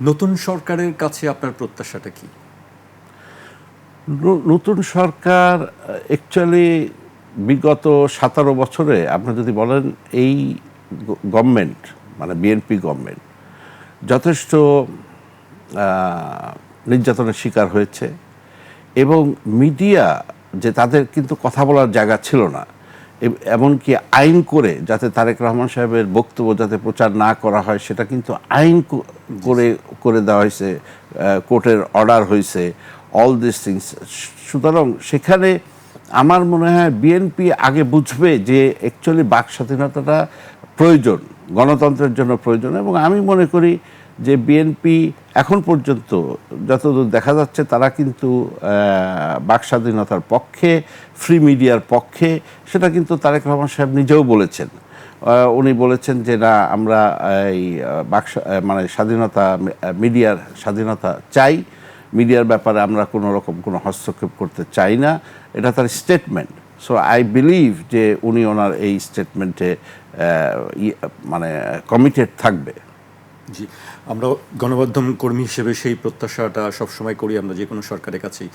নতুন সরকারের কাছে আপনার প্রত্যাশাটা কি? নতুন সরকার অ্যাকচুয়ালি বিগত 17 বছরে আপনি যদি বলেন এই গভর্নমেন্ট মানে বিএনপি গভর্নমেন্ট যথেষ্ট নির্যাতনের শিকার হয়েছে এবং মিডিয়া যে তাদের কিন্তু কথা বলার জায়গা ছিল না, এমনকি আইন করে যাতে তারেক রহমান সাহেবের বক্তব্য যাতে প্রচার না করা হয় সেটা কিন্তু আইন করে করে দেওয়া হয়েছে, কোর্টের অর্ডার হয়েছে, অল দিস থিংস। সুতরাং সেখানে আমার মনে হয় বিএনপি আগে বুঝবে যে অ্যাকচুয়ালি বাক স্বাধীনতাটা প্রয়োজন, গণতন্ত্রের জন্য প্রয়োজন। এবং আমি মনে করি যে বিএনপি এখন পর্যন্ত যতদূর দেখা যাচ্ছে তারা কিন্তু বাক স্বাধীনতার পক্ষে, ফ্রি মিডিয়ার পক্ষে। সেটা কিন্তু তারেক রহমান সাহেব নিজেও বলেছেন। উনি বলেছেন যে না, আমরা এই মানে স্বাধীনতা, মিডিয়ার স্বাধীনতা চাই, মিডিয়ার ব্যাপারে আমরা কোনো রকম কোনো হস্তক্ষেপ করতে চাই না, এটা তার স্টেটমেন্ট। সো আই বিলিভ যে উনি ওনার এই স্টেটমেন্টে মানে কমিটেড থাকবে। জি, আমরা গণমাধ্যম কর্মী হিসেবে সেই প্রত্যাশাটা সবসময় করি আমরা যে কোনো সরকারের কাছেই।